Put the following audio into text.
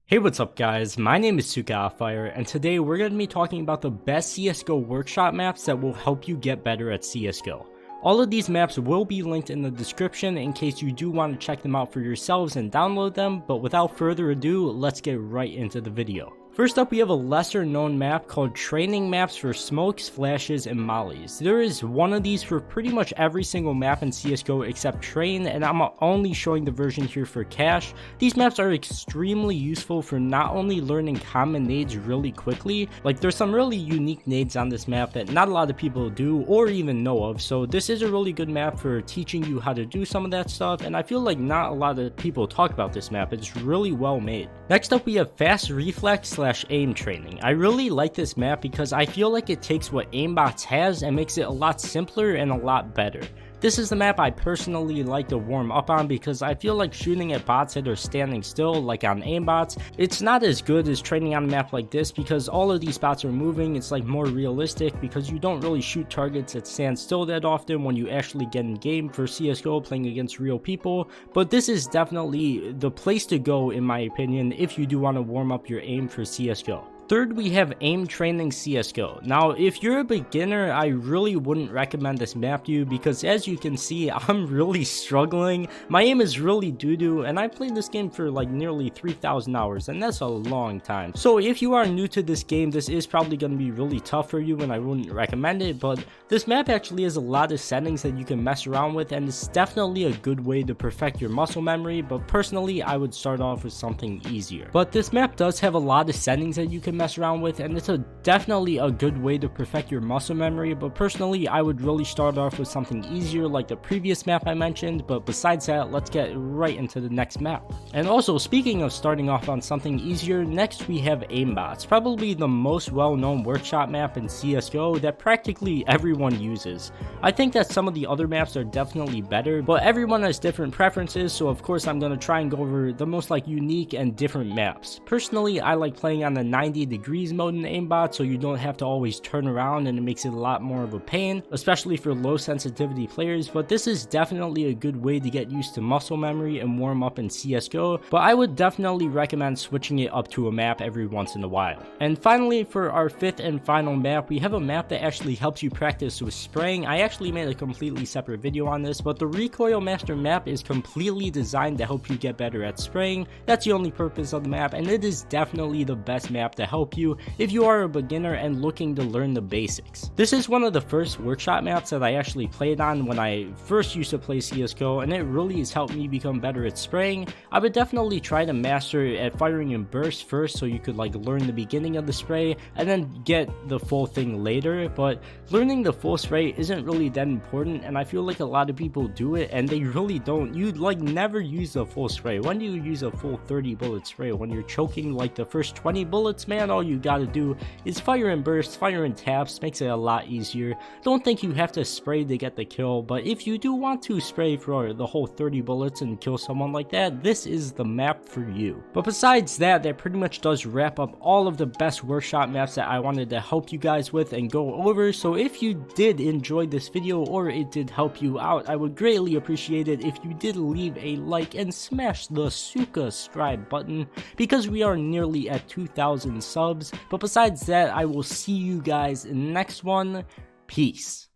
Hey, what's up guys, my name is Tsgo, and today we're going to be talking about the best CSGO workshop maps that will help you get better at CSGO. All of these maps will be linked in the description in case you do want to check them out for yourselves and download them, but without further ado, let's get right into the video. First up, we have a lesser known map called Training Maps for Smokes, Flashes, and Mollies. There is one of these for pretty much every single map in CSGO except Train, and I'm only showing the version here for cash. These maps are extremely useful for not only learning common nades really quickly, like there's some really unique nades on this map that not a lot of people do or even know of, so this is a really good map for teaching you how to do some of that stuff, and I feel like not a lot of people talk about this map. It's really well made. Next up, we have Fast Reflex / aim training. I really like this map because I feel like it takes what Aimbots has and makes it a lot simpler and a lot better. This is the map I personally like to warm up on because I feel like shooting at bots that are standing still, like on aimbots, it's not as good as training on a map like this because all of these bots are moving. It's like more realistic because you don't really shoot targets that stand still that often when you actually get in game for CSGO playing against real people, but this is definitely the place to go in my opinion if you do want to warm up your aim for CSGO. Third, we have Aim Training CSGO. Now, if you're a beginner, I really wouldn't recommend this map to you because as you can see, I'm really struggling. My aim is really doo-doo, and I played this game for like nearly 3,000 hours, and that's a long time. So if you are new to this game, this is probably going to be really tough for you, and I wouldn't recommend it, but this map actually has a lot of settings that you can mess around with, and it's definitely a good way to perfect your muscle memory, but personally, I would start off with something easier. But this map does have a lot of settings that you can mess around with, and it's definitely a good way to perfect your muscle memory, but personally I would really start off with something easier like the previous map I mentioned. But besides that, let's get right into the next map. And also, speaking of starting off on something easier, next we have Aimbots, probably the most well-known workshop map in CSGO that practically everyone uses. I think that some of the other maps are definitely better, but everyone has different preferences, so of course I'm going to try and go over the most unique and different maps. Personally, I like playing on the 90 degrees mode in aimbot, so you don't have to always turn around and it makes it a lot more of a pain, especially for low sensitivity players, but this is definitely a good way to get used to muscle memory and warm up in CSGO, but I would definitely recommend switching it up to a map every once in a while. And finally, for our fifth and final map, we have a map that actually helps you practice with spraying. I actually made a completely separate video on this, but the Recoil Master map is completely designed to help you get better at spraying. That's the only purpose of the map, and it is definitely the best map to help you if you are a beginner and looking to learn the basics. This is one of the first workshop maps that I actually played on when I first used to play CSGO, and it really has helped me become better at spraying. I would definitely try to master at firing in bursts first so you could learn the beginning of the spray and then get the full thing later, but learning the full spray isn't really that important, and I feel like a lot of people do it and they really don't. You never use the full spray. When do you use a full 30 bullet spray? When you're choking the first 20 bullets, man, all you gotta do is fire in bursts, fire in taps, makes it a lot easier. Don't think you have to spray to get the kill, but if you do want to spray for the whole 30 bullets and kill someone like that, this is the map for you. But besides that, that pretty much does wrap up all of the best workshop maps that I wanted to help you guys with and go over. So if you did enjoy this video or it did help you out, I would greatly appreciate it if you did leave a like and smash the subscribe button because we are nearly at 2,000 subs. But besides that, I will see you guys in the next one. Peace.